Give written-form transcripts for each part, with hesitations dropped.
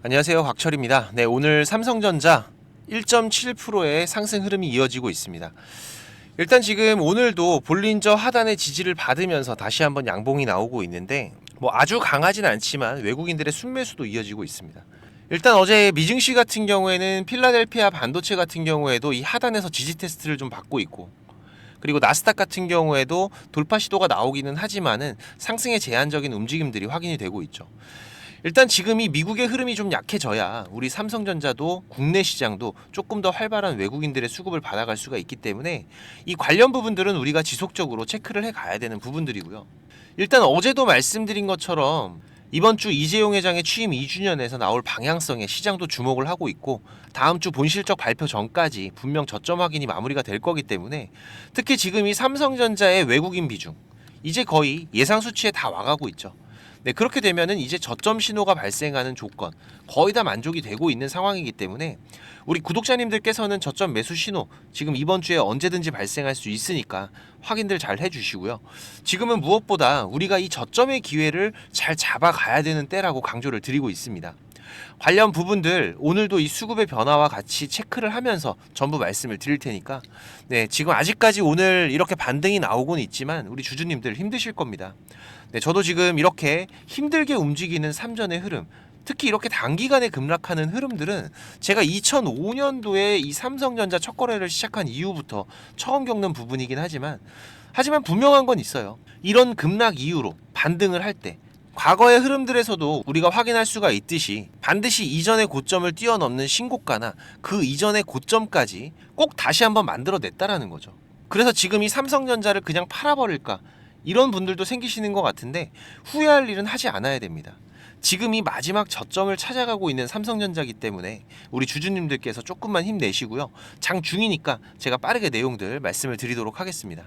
안녕하세요, 곽철입니다. 네, 오늘 삼성전자 1.7%의 상승 흐름이 이어지고 있습니다. 일단 지금 오늘도 볼린저 하단의 지지를 받으면서 다시 한번 양봉이 나오고 있는데 아주 강하진 않지만 외국인들의 순매수도 이어지고 있습니다. 일단 어제 미증시 같은 경우에는 필라델피아 반도체 같은 경우에도 이 하단에서 지지 테스트를 좀 받고 있고, 그리고 나스닥 같은 경우에도 돌파 시도가 나오기는 하지만은 상승의 제한적인 움직임들이 확인이 되고 있죠. 일단 지금 이 미국의 흐름이 좀 약해져야 우리 삼성전자도 국내 시장도 조금 더 활발한 외국인들의 수급을 받아갈 수가 있기 때문에 이 관련 부분들은 우리가 지속적으로 체크를 해 가야 되는 부분들이고요. 일단 어제도 말씀드린 것처럼 이번 주 이재용 회장의 취임 2주년에서 나올 방향성에 시장도 주목을 하고 있고, 다음 주 본실적 발표 전까지 분명 저점 확인이 마무리가 될 거기 때문에 특히 지금 이 삼성전자의 외국인 비중 이제 거의 예상 수치에 다 와가고 있죠. 네, 그렇게 되면은 이제 저점 신호가 발생하는 조건 거의 다 만족이 되고 있는 상황이기 때문에 우리 구독자님들께서는 저점 매수 신호 지금 이번 주에 언제든지 발생할 수 있으니까 확인들 잘 해주시고요. 지금은 무엇보다 우리가 이 저점의 기회를 잘 잡아가야 되는 때라고 강조를 드리고 있습니다. 관련 부분들 오늘도 이 수급의 변화와 같이 체크를 하면서 전부 말씀을 드릴 테니까, 네, 지금 아직까지 오늘 이렇게 반등이 나오고는 있지만 우리 주주님들 힘드실 겁니다. 네, 저도 지금 이렇게 힘들게 움직이는 삼전의 흐름, 특히 이렇게 단기간에 급락하는 흐름들은 제가 2005년도에 이 삼성전자 첫 거래를 시작한 이후부터 처음 겪는 부분이긴 하지만 분명한 건 있어요. 이런 급락 이후로 반등을 할 때 과거의 흐름들에서도 우리가 확인할 수가 있듯이 반드시 이전의 고점을 뛰어넘는 신고가나 그 이전의 고점까지 꼭 다시 한번 만들어냈다라는 거죠. 그래서 지금 이 삼성전자를 그냥 팔아버릴까, 이런 분들도 생기시는 것 같은데 후회할 일은 하지 않아야 됩니다. 지금 이 마지막 저점을 찾아가고 있는 삼성전자이기 때문에 우리 주주님들께서 조금만 힘내시고요. 장중이니까 제가 빠르게 내용들 말씀을 드리도록 하겠습니다.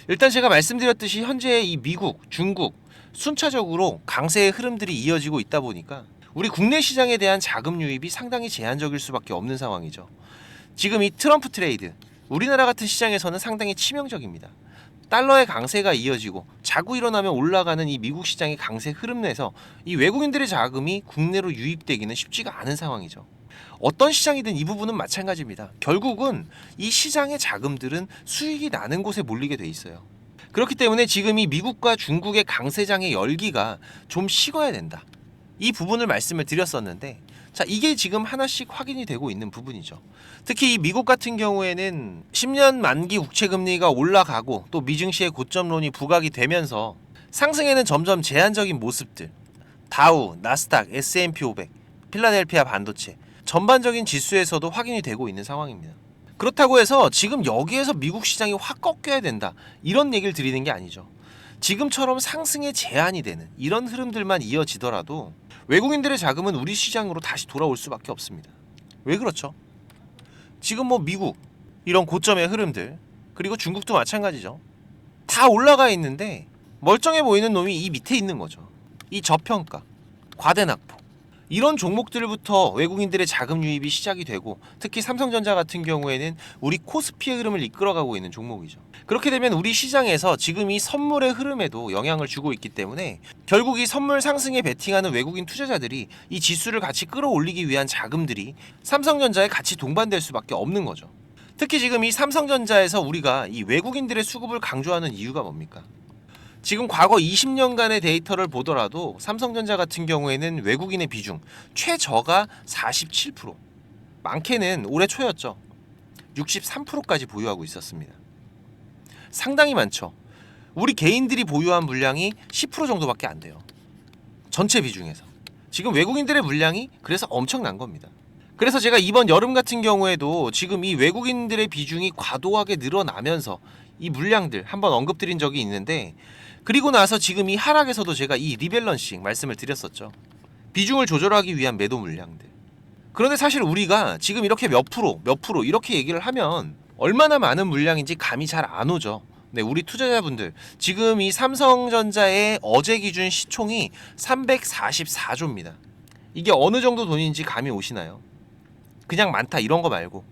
일단 제가 말씀드렸듯이 현재 이 미국, 중국 순차적으로 강세의 흐름들이 이어지고 있다 보니까 우리 국내 시장에 대한 자금 유입이 상당히 제한적일 수밖에 없는 상황이죠. 지금 이 트럼프 트레이드, 우리나라 같은 시장에서는 상당히 치명적입니다. 달러의 강세가 이어지고 자꾸 일어나면 올라가는 이 미국 시장의 강세 흐름 내에서 이 외국인들의 자금이 국내로 유입되기는 쉽지가 않은 상황이죠. 어떤 시장이든 이 부분은 마찬가지입니다. 결국은 이 시장의 자금들은 수익이 나는 곳에 몰리게 돼 있어요. 그렇기 때문에 지금 이 미국과 중국의 강세장의 열기가 좀 식어야 된다, 이 부분을 말씀을 드렸었는데, 자, 이게 지금 하나씩 확인이 되고 있는 부분이죠. 특히 이 미국 같은 경우에는 10년 만기 국채 금리가 올라가고 또 미증시의 고점론이 부각이 되면서 상승에는 점점 제한적인 모습들, 다우, 나스닥, S&P 500, 필라델피아 반도체 전반적인 지수에서도 확인이 되고 있는 상황입니다. 그렇다고 해서 지금 여기에서 미국 시장이 확 꺾여야 된다, 이런 얘기를 드리는 게 아니죠. 지금처럼 상승에 제한이 되는 이런 흐름들만 이어지더라도 외국인들의 자금은 우리 시장으로 다시 돌아올 수밖에 없습니다. 왜 그렇죠? 지금 미국 이런 고점의 흐름들, 그리고 중국도 마찬가지죠. 다 올라가 있는데 멀쩡해 보이는 놈이 이 밑에 있는 거죠. 이 저평가, 과대낙폭, 이런 종목들부터 외국인들의 자금 유입이 시작이 되고, 특히 삼성전자 같은 경우에는 우리 코스피의 흐름을 이끌어가고 있는 종목이죠. 그렇게 되면 우리 시장에서 지금 이 선물의 흐름에도 영향을 주고 있기 때문에 결국 이 선물 상승에 베팅하는 외국인 투자자들이 이 지수를 같이 끌어올리기 위한 자금들이 삼성전자에 같이 동반될 수밖에 없는 거죠. 특히 지금 이 삼성전자에서 우리가 이 외국인들의 수급을 강조하는 이유가 뭡니까? 지금 과거 20년간의 데이터를 보더라도 삼성전자 같은 경우에는 외국인의 비중 최저가 47%, 많게는 올해 초였죠. 63%까지 보유하고 있었습니다. 상당히 많죠. 우리 개인들이 보유한 물량이 10% 정도밖에 안 돼요. 전체 비중에서. 지금 외국인들의 물량이 그래서 엄청난 겁니다. 그래서 제가 이번 여름 같은 경우에도 지금 이 외국인들의 비중이 과도하게 늘어나면서 이 물량들 한번 언급드린 적이 있는데, 그리고 나서 지금 이 하락에서도 제가 이 리밸런싱 말씀을 드렸었죠. 비중을 조절하기 위한 매도 물량들. 그런데 사실 우리가 지금 이렇게 몇 프로 이렇게 얘기를 하면 얼마나 많은 물량인지 감이 잘 안 오죠. 네, 우리 투자자분들 지금 이 삼성전자의 어제 기준 시총이 344조입니다. 이게 어느 정도 돈인지 감이 오시나요? 그냥 많다 이런 거 말고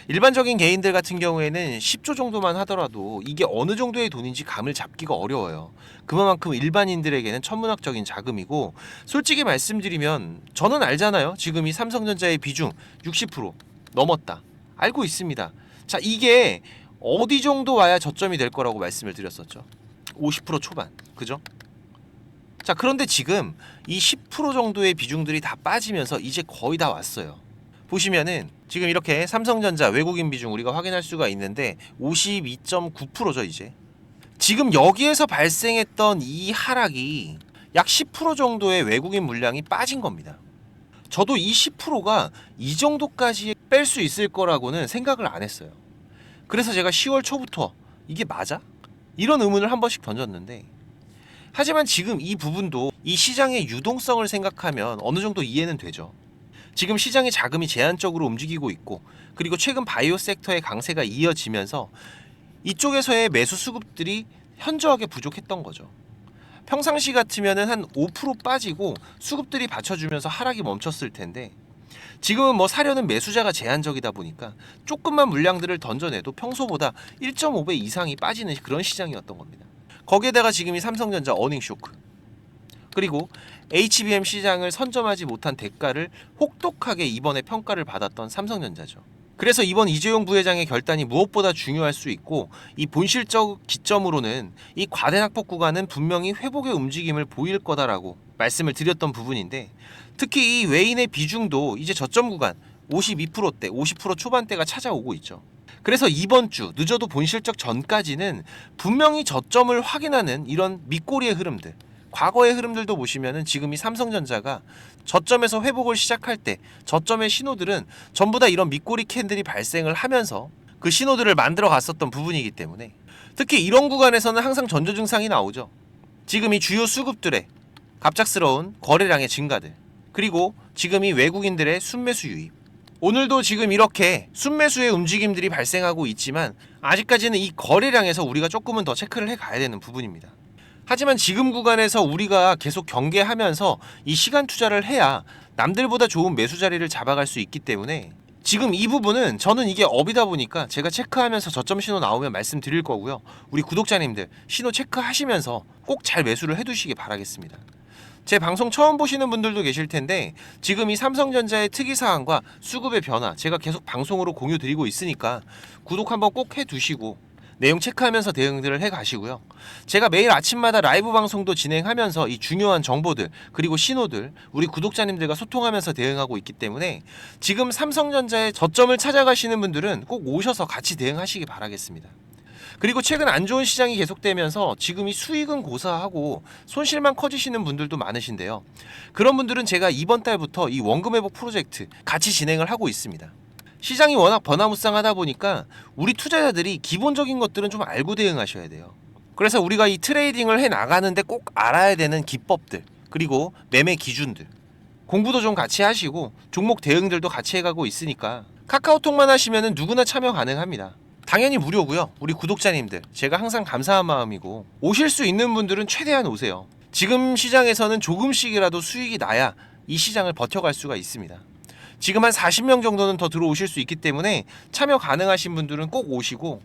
일반적인 개인들 같은 경우에는 10조 정도만 하더라도 이게 어느 정도의 돈인지 감을 잡기가 어려워요. 그만큼 일반인들에게는 천문학적인 자금이고, 솔직히 말씀드리면 저는 알잖아요. 지금 이 삼성전자의 비중 60% 넘었다. 알고 있습니다. 자, 이게 어디 정도 와야 저점이 될 거라고 말씀을 드렸었죠. 50% 초반. 그죠? 자, 그런데 지금 이 10% 정도의 비중들이 다 빠지면서 이제 거의 다 왔어요. 보시면은 지금 이렇게 삼성전자 외국인 비중 우리가 확인할 수가 있는데 52.9%죠 이제. 지금 여기에서 발생했던 이 하락이 약 10% 정도의 외국인 물량이 빠진 겁니다. 저도 이 10%가 이 정도까지 뺄 수 있을 거라고는 생각을 안 했어요. 그래서 제가 10월 초부터 이게 맞아? 이런 의문을 한 번씩 던졌는데, 하지만 지금 이 부분도 이 시장의 유동성을 생각하면 어느 정도 이해는 되죠. 지금 시장의 자금이 제한적으로 움직이고 있고, 그리고 최근 바이오 섹터의 강세가 이어지면서 이쪽에서의 매수 수급들이 현저하게 부족했던 거죠. 평상시 같으면은 한 5% 빠지고 수급들이 받쳐주면서 하락이 멈췄을 텐데, 지금은 뭐 사려는 매수자가 제한적이다 보니까 조금만 물량들을 던져내도 평소보다 1.5배 이상이 빠지는 그런 시장이었던 겁니다. 거기에다가 지금 이 삼성전자 어닝 쇼크, 그리고 HBM 시장을 선점하지 못한 대가를 혹독하게 이번에 평가를 받았던 삼성전자죠. 그래서 이번 이재용 부회장의 결단이 무엇보다 중요할 수 있고, 이 본실적 기점으로는 이 과대낙폭 구간은 분명히 회복의 움직임을 보일 거다라고 말씀을 드렸던 부분인데, 특히 이 외인의 비중도 이제 저점 구간 52%대, 50% 초반대가 찾아오고 있죠. 그래서 이번 주 늦어도 본실적 전까지는 분명히 저점을 확인하는 이런 밑꼬리의 흐름들, 과거의 흐름들도 보시면은 지금 이 삼성전자가 저점에서 회복을 시작할 때 저점의 신호들은 전부 다 이런 밑꼬리 캔들이 발생을 하면서 그 신호들을 만들어 갔었던 부분이기 때문에, 특히 이런 구간에서는 항상 전조 증상이 나오죠. 지금 이 주요 수급들의 갑작스러운 거래량의 증가들, 그리고 지금 이 외국인들의 순매수 유입, 오늘도 지금 이렇게 순매수의 움직임들이 발생하고 있지만 아직까지는 이 거래량에서 우리가 조금은 더 체크를 해 가야 되는 부분입니다. 하지만 지금 구간에서 우리가 계속 경계하면서 이 시간 투자를 해야 남들보다 좋은 매수 자리를 잡아갈 수 있기 때문에, 지금 이 부분은 저는 이게 업이다 보니까 제가 체크하면서 저점 신호 나오면 말씀드릴 거고요. 우리 구독자님들 신호 체크하시면서 꼭 잘 매수를 해두시기 바라겠습니다. 제 방송 처음 보시는 분들도 계실 텐데, 지금 이 삼성전자의 특이사항과 수급의 변화 제가 계속 방송으로 공유 드리고 있으니까 구독 한번 꼭 해두시고 내용 체크하면서 대응들을 해 가시고요. 제가 매일 아침마다 라이브 방송도 진행하면서 이 중요한 정보들, 그리고 신호들 우리 구독자님들과 소통하면서 대응하고 있기 때문에, 지금 삼성전자의 저점을 찾아가시는 분들은 꼭 오셔서 같이 대응하시기 바라겠습니다. 그리고 최근 안 좋은 시장이 계속되면서 지금 이 수익은 고사하고 손실만 커지시는 분들도 많으신데요. 그런 분들은 제가 이번 달부터 이 원금 회복 프로젝트 같이 진행을 하고 있습니다. 시장이 워낙 변화무쌍하다 보니까 우리 투자자들이 기본적인 것들은 좀 알고 대응하셔야 돼요. 그래서 우리가 이 트레이딩을 해 나가는데 꼭 알아야 되는 기법들, 그리고 매매 기준들, 공부도 좀 같이 하시고 종목 대응들도 같이 해가고 있으니까 카카오톡만 하시면은 누구나 참여 가능합니다. 당연히 무료고요. 우리 구독자님들 제가 항상 감사한 마음이고, 오실 수 있는 분들은 최대한 오세요. 지금 시장에서는 조금씩이라도 수익이 나야 이 시장을 버텨갈 수가 있습니다. 지금 한 40명 정도는 더 들어오실 수 있기 때문에 참여 가능하신 분들은 꼭 오시고,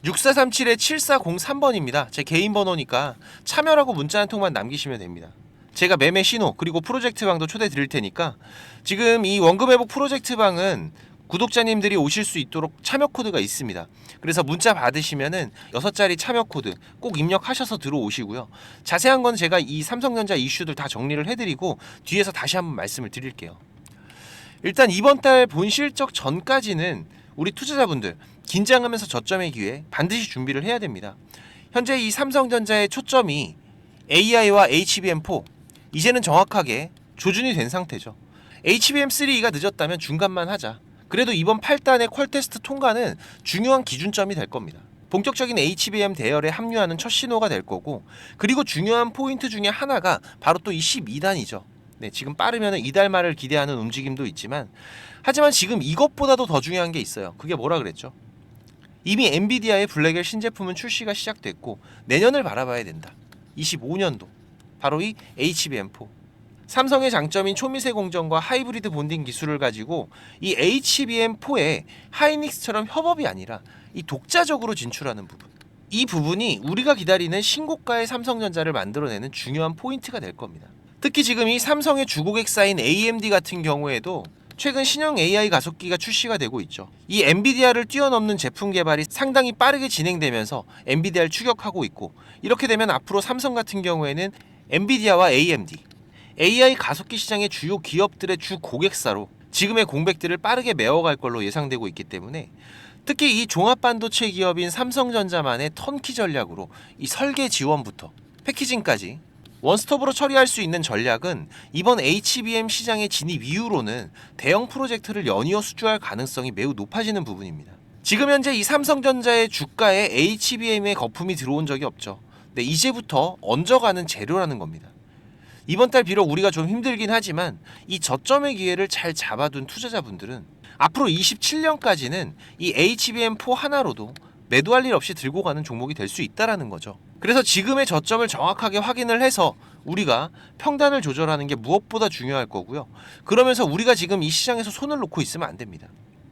6437-7403번입니다. 제 개인 번호니까 참여라고 문자 한 통만 남기시면 됩니다. 제가 매매 신호 그리고 프로젝트 방도 초대 드릴 테니까, 지금 이 원금 회복 프로젝트 방은 구독자님들이 오실 수 있도록 참여 코드가 있습니다. 그래서 문자 받으시면은 6자리 참여 코드 꼭 입력하셔서 들어오시고요. 자세한 건 제가 이 삼성전자 이슈들 다 정리를 해드리고 뒤에서 다시 한번 말씀을 드릴게요. 일단 이번 달 본실적 전까지는 우리 투자자분들 긴장하면서 저점의 기회 반드시 준비를 해야 됩니다. 현재 이 삼성전자의 초점이 AI와 HBM4, 이제는 정확하게 조준이 된 상태죠. HBM3가 늦었다면 중간만 하자. 그래도 이번 8단의 퀄 테스트 통과는 중요한 기준점이 될 겁니다. 본격적인 HBM 대열에 합류하는 첫 신호가 될 거고, 그리고 중요한 포인트 중에 하나가 바로 또 이 12단이죠. 네, 지금 빠르면 이달 말을 기대하는 움직임도 있지만, 하지만 지금 이것보다도 더 중요한 게 있어요. 그게 뭐라 그랬죠? 이미 엔비디아의 블랙엘 신제품은 출시가 시작됐고 내년을 바라봐야 된다. 25년도 바로 이 HBM4. 삼성의 장점인 초미세 공정과 하이브리드 본딩 기술을 가지고 이 HBM4에 하이닉스처럼 협업이 아니라 이 독자적으로 진출하는 부분. 이 부분이 우리가 기다리는 신고가의 삼성전자를 만들어내는 중요한 포인트가 될 겁니다. 특히 지금 이 삼성의 주고객 사인 AMD 같은 경우에도 최근 신형 AI 가속기가 출시가 되고 있죠. 이 엔비디아를 뛰어넘는 제품 개발이 상당히 빠르게 진행되면서 엔비디아를 추격하고 있고, 이렇게 되면 앞으로 삼성 같은 경우에는 엔비디아와 AMD, AI 가속기 시장의 주요 기업들의 주 고객사로 지금의 공백들을 빠르게 메워갈 걸로 예상되고 있기 때문에, 특히 이 종합반도체 기업인 삼성전자만의 턴키 전략으로 이 설계 지원부터 패키징까지 원스톱으로 처리할 수 있는 전략은 이번 HBM 시장의 진입 이후로는 대형 프로젝트를 연이어 수주할 가능성이 매우 높아지는 부분입니다. 지금 현재 이 삼성전자의 주가에 HBM의 거품이 들어온 적이 없죠. 근데 이제부터 얹어가는 재료라는 겁니다. 이번 달 비록 우리가 좀 힘들긴 하지만 이 저점의 기회를 잘 잡아둔 투자자분들은 앞으로 27년까지는 이 HBM4 하나로도 매도할 일 없이 들고 가는 종목이 될 수 있다라는 거죠. 그래서 지금의 저점을 정확하게 확인을 해서 우리가 평단을 조절하는 게 무엇보다 중요할 거고요. 그러면서 우리가 지금 이 시장에서 손을 놓고 있으면 안 됩니다.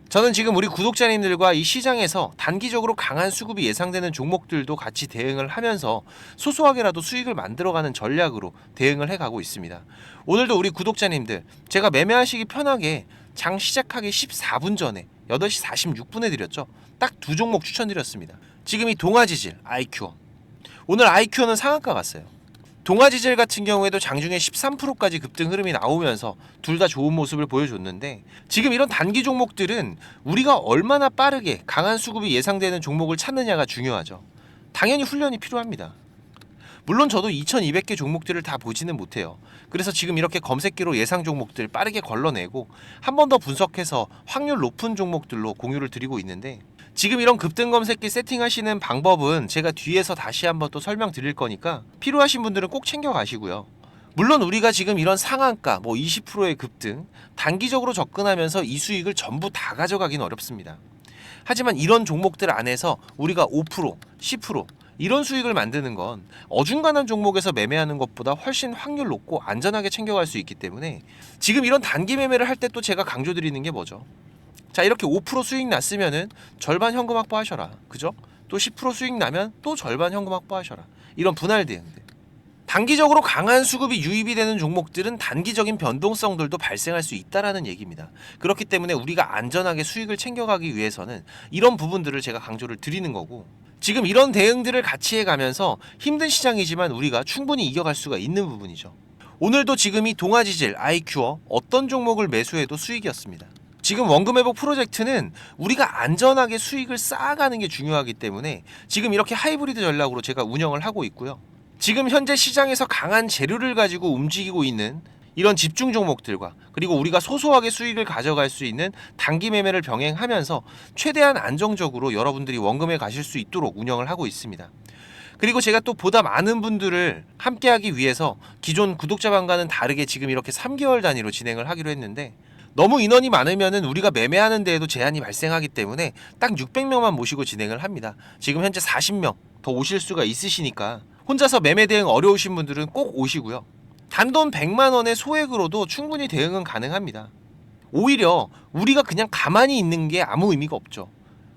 저는 지금 우리 구독자님들과 이 시장에서 단기적으로 강한 수급이 예상되는 종목들도 같이 대응을 하면서 소소하게라도 수익을 만들어가는 전략으로 대응을 해가고 있습니다. 오늘도 우리 구독자님들, 제가 매매하시기 편하게 장 시작하기 14분 전에 8시 46분에 드렸죠. 딱 두 종목 추천드렸습니다. 지금 이 동아지질, 아이큐어. 오늘 아이큐어는 상한가 갔어요. 동아지질 같은 경우에도 장중에 13%까지 급등 흐름이 나오면서 둘 다 좋은 모습을 보여줬는데, 지금 이런 단기 종목들은 우리가 얼마나 빠르게 강한 수급이 예상되는 종목을 찾느냐가 중요하죠. 당연히 훈련이 필요합니다. 물론 저도 2200개 종목들을 다 보지는 못해요. 그래서 지금 이렇게 검색기로 예상 종목들 빠르게 걸러내고 한 번 더 분석해서 확률 높은 종목들로 공유를 드리고 있는데, 지금 이런 급등 검색기 세팅하시는 방법은 제가 뒤에서 다시 한번 또 설명드릴 거니까 필요하신 분들은 꼭 챙겨 가시고요. 물론 우리가 지금 이런 상한가 20%의 급등 단기적으로 접근하면서 이 수익을 전부 다 가져가긴 어렵습니다. 하지만 이런 종목들 안에서 우리가 5%, 10% 이런 수익을 만드는 건 어중간한 종목에서 매매하는 것보다 훨씬 확률 높고 안전하게 챙겨갈 수 있기 때문에, 지금 이런 단기 매매를 할 때 또 제가 강조드리는 게 뭐죠? 자, 이렇게 5% 수익 났으면은 절반 현금 확보하셔라. 그죠? 또 10% 수익 나면 또 절반 현금 확보하셔라. 이런 분할 대응들. 단기적으로 강한 수급이 유입이 되는 종목들은 단기적인 변동성들도 발생할 수 있다라는 얘기입니다. 그렇기 때문에 우리가 안전하게 수익을 챙겨가기 위해서는 이런 부분들을 제가 강조를 드리는 거고, 지금 이런 대응들을 같이 해가면서 힘든 시장이지만 우리가 충분히 이겨갈 수가 있는 부분이죠. 오늘도 지금 이 동아지질, 아이큐어 어떤 종목을 매수해도 수익이었습니다. 지금 원금 회복 프로젝트는 우리가 안전하게 수익을 쌓아가는 게 중요하기 때문에 지금 이렇게 하이브리드 전략으로 제가 운영을 하고 있고요. 지금 현재 시장에서 강한 재료를 가지고 움직이고 있는 이런 집중 종목들과, 그리고 우리가 소소하게 수익을 가져갈 수 있는 단기 매매를 병행하면서 최대한 안정적으로 여러분들이 원금에 가실 수 있도록 운영을 하고 있습니다. 그리고 제가 또 보다 많은 분들을 함께하기 위해서 기존 구독자방과는 다르게 지금 이렇게 3개월 단위로 진행을 하기로 했는데, 너무 인원이 많으면은 우리가 매매하는 데에도 제한이 발생하기 때문에 딱 600명만 모시고 진행을 합니다. 지금 현재 40명 더 오실 수가 있으시니까 혼자서 매매 대응 어려우신 분들은 꼭 오시고요. 단돈 100만 원의 소액으로도 충분히 대응은 가능합니다. 오히려 우리가 그냥 가만히 있는 게 아무 의미가 없죠.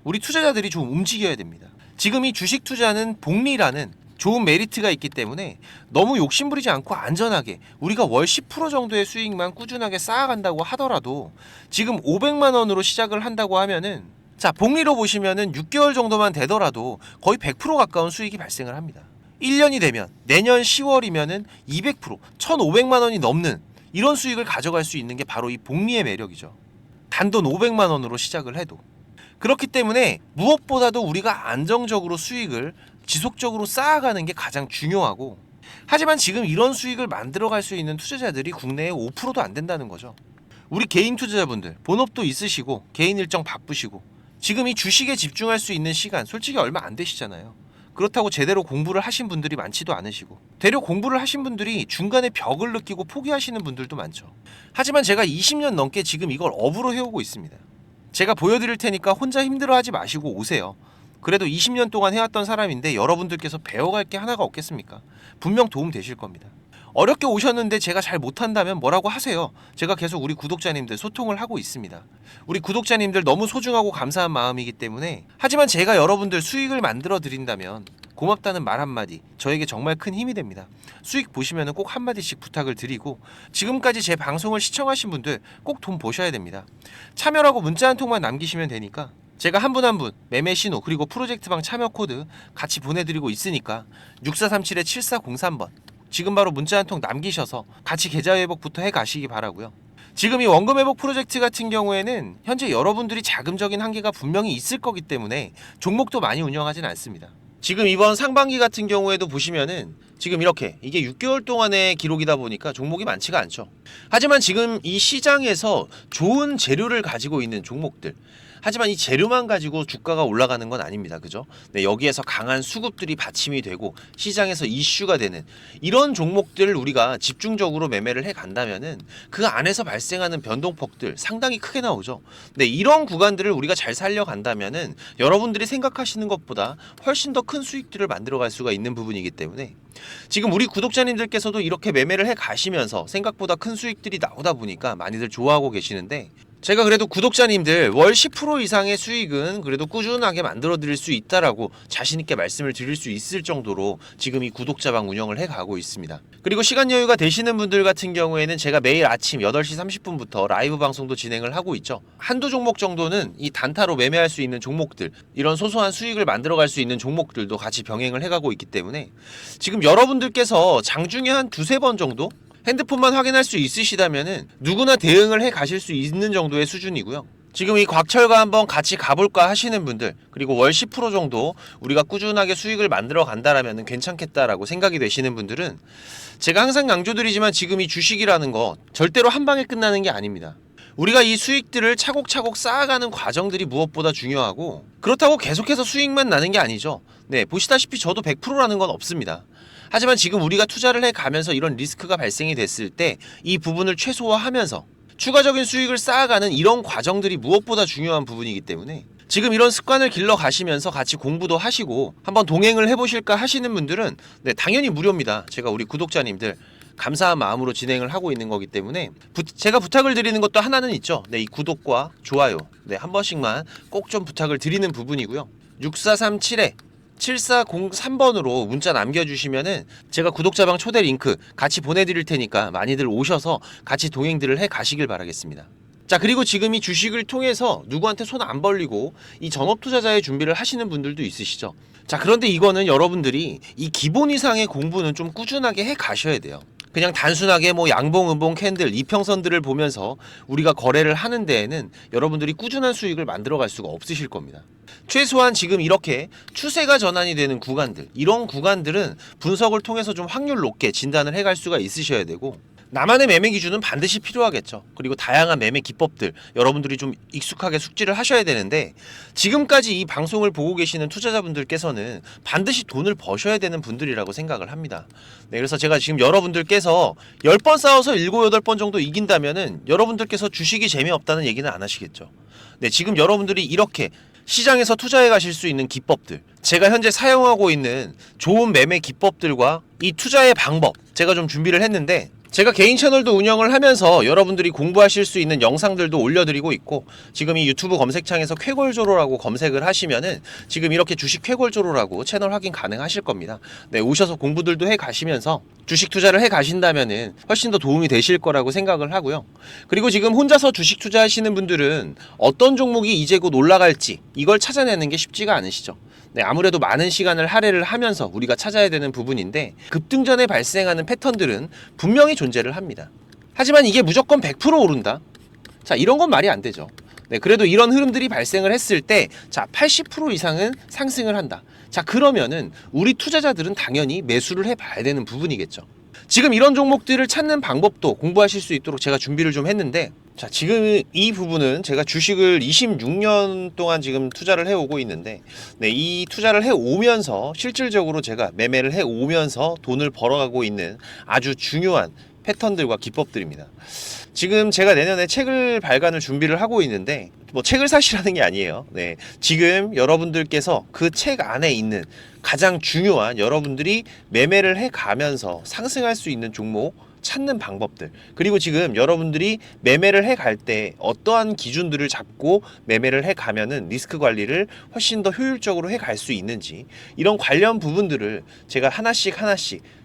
우리 투자자들이 좀 움직여야 됩니다. 지금 이 주식 투자는 복리라는 좋은 메리트가 있기 때문에 너무 욕심부리지 않고 안전하게 우리가 월 10% 정도의 수익만 꾸준하게 쌓아간다고 하더라도, 지금 500만 원으로 시작을 한다고 하면은, 자, 복리로 보시면은 6개월 정도만 되더라도 거의 100% 가까운 수익이 발생을 합니다. 1년이 되면 내년 10월이면은 200%, 1,500만 원이 넘는 이런 수익을 가져갈 수 있는 게 바로 이 복리의 매력이죠. 단돈 500만 원으로 시작을 해도. 그렇기 때문에 무엇보다도 우리가 안정적으로 수익을 지속적으로 쌓아가는 게 가장 중요하고, 하지만 지금 이런 수익을 만들어갈 수 있는 투자자들이 국내에 5%도 안 된다는 거죠. 우리 개인 투자자분들 본업도 있으시고 개인 일정 바쁘시고 지금 이 주식에 집중할 수 있는 시간 솔직히 얼마 안 되시잖아요. 그렇다고 제대로 공부를 하신 분들이 많지도 않으시고, 대략 공부를 하신 분들이 중간에 벽을 느끼고 포기하시는 분들도 많죠. 하지만 제가 20년 넘게 지금 이걸 업으로 해오고 있습니다. 제가 보여드릴 테니까 혼자 힘들어하지 마시고 오세요. 그래도 20년 동안 해왔던 사람인데 여러분들께서 배워갈 게 하나가 없겠습니까? 분명 도움 되실 겁니다. 어렵게 오셨는데 제가 잘 못한다면 뭐라고 하세요. 제가 계속 우리 구독자님들 소통을 하고 있습니다. 우리 구독자님들 너무 소중하고 감사한 마음이기 때문에, 하지만 제가 여러분들 수익을 만들어 드린다면 고맙다는 말 한마디 저에게 정말 큰 힘이 됩니다. 수익 보시면 꼭 한마디씩 부탁을 드리고, 지금까지 제 방송을 시청하신 분들 꼭 돈 보셔야 됩니다. 참여라고 문자 한 통만 남기시면 되니까 제가 한 분 한 분 매매 신호 그리고 프로젝트방 참여 코드 같이 보내드리고 있으니까 6437-7403번 지금 바로 문자 한 통 남기셔서 같이 계좌 회복부터 해 가시기 바라고요. 지금 이 원금 회복 프로젝트 같은 경우에는 현재 여러분들이 자금적인 한계가 분명히 있을 거기 때문에 종목도 많이 운영하진 않습니다. 지금 이번 상반기 같은 경우에도 보시면은 지금 이렇게 이게 6개월 동안의 기록이다 보니까 종목이 많지가 않죠. 하지만 지금 이 시장에서 좋은 재료를 가지고 있는 종목들, 하지만 이 재료만 가지고 주가가 올라가는 건 아닙니다. 그죠? 네, 여기에서 강한 수급들이 받침이 되고 시장에서 이슈가 되는 이런 종목들을 우리가 집중적으로 매매를 해 간다면은 그 안에서 발생하는 변동폭들 상당히 크게 나오죠. 네, 이런 구간들을 우리가 잘 살려간다면은 여러분들이 생각하시는 것보다 훨씬 더 큰 수익들을 만들어갈 수가 있는 부분이기 때문에, 지금 우리 구독자님들께서도 이렇게 매매를 해 가시면서 생각보다 큰 수익들이 나오다 보니까 많이들 좋아하고 계시는데, 제가 그래도 구독자님들 월 10% 이상의 수익은 그래도 꾸준하게 만들어 드릴 수 있다라고 자신 있게 말씀을 드릴 수 있을 정도로 지금 이 구독자방 운영을 해 가고 있습니다. 그리고 시간 여유가 되시는 분들 같은 경우에는 제가 매일 아침 8시 30분부터 라이브 방송도 진행을 하고 있죠. 한두 종목 정도는 이 단타로 매매할 수 있는 종목들, 이런 소소한 수익을 만들어 갈 수 있는 종목들도 같이 병행을 해 가고 있기 때문에, 지금 여러분들께서 장중에 한 두세 번 정도 핸드폰만 확인할 수 있으시다면은 누구나 대응을 해 가실 수 있는 정도의 수준이고요. 지금 이 곽철과 한번 같이 가볼까 하시는 분들, 그리고 월 10% 정도 우리가 꾸준하게 수익을 만들어 간다라면 괜찮겠다라고 생각이 되시는 분들은, 제가 항상 강조드리지만 지금 이 주식이라는 거 절대로 한 방에 끝나는 게 아닙니다. 우리가 이 수익들을 차곡차곡 쌓아가는 과정들이 무엇보다 중요하고, 그렇다고 계속해서 수익만 나는 게 아니죠. 네, 보시다시피 저도 100%라는 건 없습니다. 하지만 지금 우리가 투자를 해 가면서 이런 리스크가 발생이 됐을 때 이 부분을 최소화하면서 추가적인 수익을 쌓아가는 이런 과정들이 무엇보다 중요한 부분이기 때문에, 지금 이런 습관을 길러 가시면서 같이 공부도 하시고 한번 동행을 해보실까 하시는 분들은 네, 당연히 무료입니다. 제가 우리 구독자님들 감사한 마음으로 진행을 하고 있는 거기 때문에 제가 부탁을 드리는 것도 하나는 있죠. 네, 이 구독과 좋아요 한 번씩만 꼭 좀 부탁을 드리는 부분이고요. 6437-7403번으로 문자 남겨주시면은 제가 구독자방 초대 링크 같이 보내드릴 테니까 많이들 오셔서 같이 동행들을 해 가시길 바라겠습니다. 자, 그리고 지금 이 주식을 통해서 누구한테 손 안 벌리고 이 전업 투자자의 준비를 하시는 분들도 있으시죠. 자, 그런데 이거는 여러분들이 이 기본 이상의 공부는 좀 꾸준하게 해 가셔야 돼요. 그냥 단순하게 뭐 양봉, 음봉, 캔들, 이평선들을 보면서 우리가 거래를 하는 데에는 여러분들이 꾸준한 수익을 만들어 갈 수가 없으실 겁니다. 최소한 지금 이렇게 추세가 전환이 되는 구간들, 이런 구간들은 분석을 통해서 좀 확률 높게 진단을 해갈 수가 있으셔야 되고, 나만의 매매 기준은 반드시 필요하겠죠. 그리고 다양한 매매 기법들 여러분들이 좀 익숙하게 숙지를 하셔야 되는데, 지금까지 이 방송을 보고 계시는 투자자분들께서는 반드시 돈을 버셔야 되는 분들이라고 생각을 합니다. 네, 그래서 제가 지금 여러분들께서 10번 싸워서 7, 8번 정도 이긴다면은 여러분들께서 주식이 재미없다는 얘기는 안 하시겠죠. 네, 지금 여러분들이 이렇게 시장에서 투자해 가실 수 있는 기법들, 제가 현재 사용하고 있는 좋은 매매 기법들과 이 투자의 방법 제가 좀 준비를 했는데, 제가 개인 채널도 운영을 하면서 여러분들이 공부하실 수 있는 영상들도 올려드리고 있고, 지금 이 유튜브 검색창에서 쾌골조로라고 검색을 하시면은 지금 이렇게 주식 쾌골조로라고 채널 확인 가능하실 겁니다. 네, 오셔서 공부들도 해 가시면서 주식 투자를 해 가신다면은 훨씬 더 도움이 되실 거라고 생각을 하고요. 그리고 지금 혼자서 주식 투자하시는 분들은 어떤 종목이 이제 곧 올라갈지 이걸 찾아내는 게 쉽지가 않으시죠. 네, 아무래도 많은 시간을 할애를 하면서 우리가 찾아야 되는 부분인데, 급등전에 발생하는 패턴들은 분명히 존재를 합니다. 하지만 이게 무조건 100% 오른다? 자, 이런 건 말이 안 되죠. 네, 그래도 이런 흐름들이 발생을 했을 때, 자, 80% 이상은 상승을 한다. 자, 그러면은 우리 투자자들은 당연히 매수를 해봐야 되는 부분이겠죠. 지금 이런 종목들을 찾는 방법도 공부하실 수 있도록 제가 준비를 좀 했는데, 자, 지금 이 부분은 제가 주식을 26년 동안 지금 투자를 해오고 있는데, 네, 이 투자를 해오면서 실질적으로 제가 매매를 해오면서 돈을 벌어가고 있는 아주 중요한 패턴들과 기법들입니다. 지금 제가 내년에 책을 발간을 준비를 하고 있는데 뭐 책을 사시라는 게 아니에요. 네. 지금 여러분들께서 그 책 안에 있는 가장 중요한 여러분들이 매매를 해 가면서 상승할 수 있는 종목 찾는 방법들, 그리고 지금 여러분들이 매매를 해 갈 때 어떠한 기준들을 잡고 매매를 해 가면은 리스크 관리를 훨씬 더 효율적으로 해 갈 수 있는지, 이런 관련 부분들을 제가 하나씩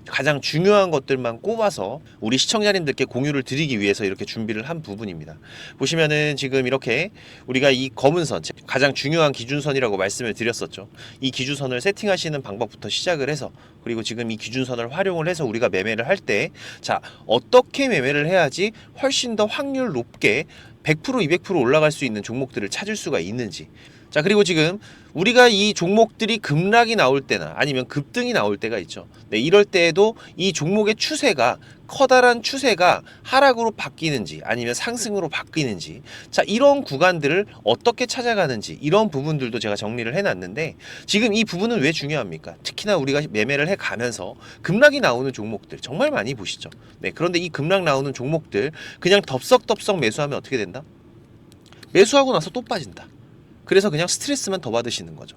가장 중요한 것들만 꼽아서 우리 시청자님들께 공유를 드리기 위해서 이렇게 준비를 한 부분입니다. 보시면은 지금 이렇게 우리가 이 검은 선, 가장 중요한 기준선이라고 말씀을 드렸었죠. 이 기준선을 세팅하시는 방법부터 시작을 해서, 그리고 지금 이 기준선을 활용을 해서 우리가 매매를 할 때, 자, 어떻게 매매를 해야지 훨씬 더 확률 높게 100% 200% 올라갈 수 있는 종목들을 찾을 수가 있는지. 자, 그리고 지금 우리가 이 종목들이 급락이 나올 때나 아니면 급등이 나올 때가 있죠. 네, 이럴 때에도 이 종목의 추세가, 커다란 추세가 하락으로 바뀌는지 아니면 상승으로 바뀌는지, 자, 이런 구간들을 어떻게 찾아가는지, 이런 부분들도 제가 정리를 해놨는데, 지금 이 부분은 왜 중요합니까? 특히나 우리가 매매를 해가면서 급락이 나오는 종목들 정말 많이 보시죠. 네, 그런데 이 급락 나오는 종목들 그냥 덥석덥석 매수하면 어떻게 된다? 매수하고 나서 또 빠진다. 그래서 그냥 스트레스만 더 받으시는 거죠.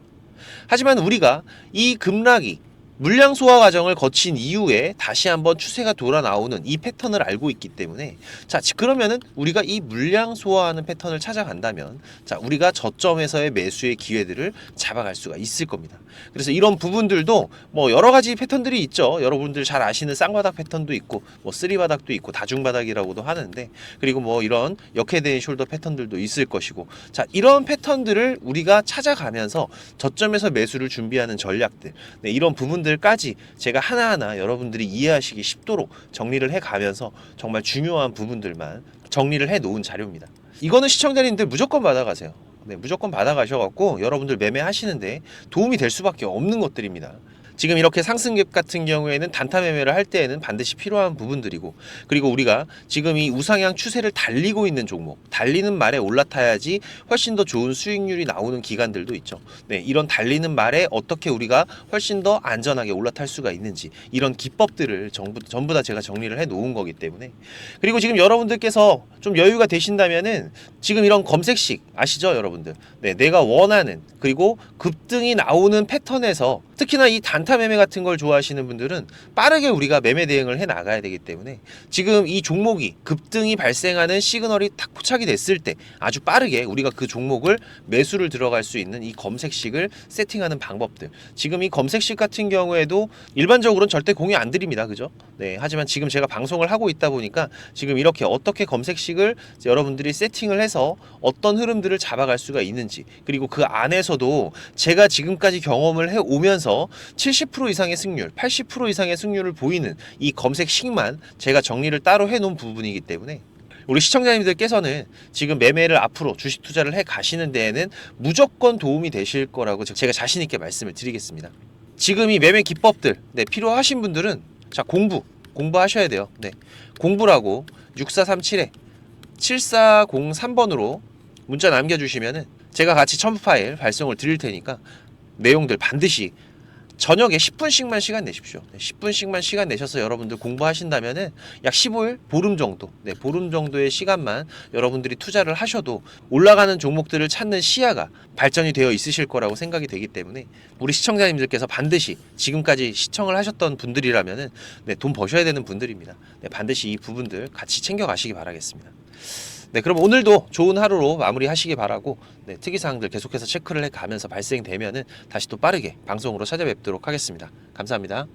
하지만 우리가 이 급락이 물량 소화 과정을 거친 이후에 다시 한번 추세가 돌아 나오는 이 패턴을 알고 있기 때문에, 자, 그러면은 우리가 이 물량 소화하는 패턴을 찾아간다면, 자, 우리가 저점에서의 매수의 기회들을 잡아갈 수가 있을 겁니다. 그래서 이런 부분들도 뭐 여러 가지 패턴들이 있죠. 여러분들 잘 아시는 쌍바닥 패턴도 있고, 뭐 쓰리바닥도 있고, 다중바닥이라고도 하는데, 그리고 뭐 이런 역헤드앤 숄더 패턴들도 있을 것이고, 자, 이런 패턴들을 우리가 찾아가면서 저점에서 매수를 준비하는 전략들, 네, 이런 부분들까지 제가 하나하나 여러분들이 이해하시기 쉽도록 정리를 해가면서 정말 중요한 부분들만 정리를 해 놓은 자료입니다. 이거는 시청자님들 무조건 받아가세요. 네, 무조건 받아가셔갖고 여러분들 매매하시는데 도움이 될 수밖에 없는 것들입니다. 지금 이렇게 상승갭 같은 경우에는 단타 매매를 할 때에는 반드시 필요한 부분들이고, 그리고 우리가 지금 이 우상향 추세를 달리고 있는 종목, 달리는 말에 올라타야지 훨씬 더 좋은 수익률이 나오는 기간들도 있죠. 네, 이런 달리는 말에 어떻게 우리가 훨씬 더 안전하게 올라탈 수가 있는지, 이런 기법들을 전부 다 제가 정리를 해 놓은 거기 때문에. 그리고 지금 여러분들께서 좀 여유가 되신다면은 지금 이런 검색식 아시죠, 여러분들? 네, 내가 원하는, 그리고 급등이 나오는 패턴에서, 특히나 이 단타 매매 같은 걸 좋아하시는 분들은 빠르게 우리가 매매 대응을 해 나가야 되기 때문에, 지금 이 종목이 급등이 발생하는 시그널이 딱 포착이 됐을 때 아주 빠르게 우리가 그 종목을 매수를 들어갈 수 있는 이 검색식을 세팅하는 방법들, 지금 이 검색식 같은 경우에도 일반적으로는 절대 공유 안 드립니다. 그죠? 네, 하지만 지금 제가 방송을 하고 있다 보니까 지금 이렇게 어떻게 검색식을 여러분들이 세팅을 해서 어떤 흐름들을 잡아갈 수가 있는지, 그리고 그 안에서도 제가 지금까지 경험을 해 오면서 70% 이상의 승률, 80% 이상의 승률을 보이는 이 검색식만 제가 정리를 따로 해 놓은 부분이기 때문에, 우리 시청자님들께서는 지금 매매를 앞으로 주식 투자를 해 가시는 데에는 무조건 도움이 되실 거라고 제가 자신 있게 말씀을 드리겠습니다. 지금 이 매매 기법들, 네, 필요하신 분들은, 자, 공부하셔야 돼요. 네, 공부라고 6437에 7403번으로 문자 남겨주시면은 제가 같이 첨부 파일 발송을 드릴 테니까 내용들 반드시 저녁에 10분씩만 시간 내십시오. 10분씩만 시간 내셔서 여러분들 공부하신다면은 약 15일, 보름 정도, 네, 보름 정도의 시간만 여러분들이 투자를 하셔도 올라가는 종목들을 찾는 시야가 발전이 되어 있으실 거라고 생각이 되기 때문에, 우리 시청자님들께서 반드시 지금까지 시청을 하셨던 분들이라면은, 네, 돈 버셔야 되는 분들입니다. 네, 반드시 이 부분들 같이 챙겨 가시기 바라겠습니다. 네, 그럼 오늘도 좋은 하루로 마무리하시기 바라고, 네, 특이사항들 계속해서 체크를 해가면서 발생되면은 다시 또 빠르게 방송으로 찾아뵙도록 하겠습니다. 감사합니다.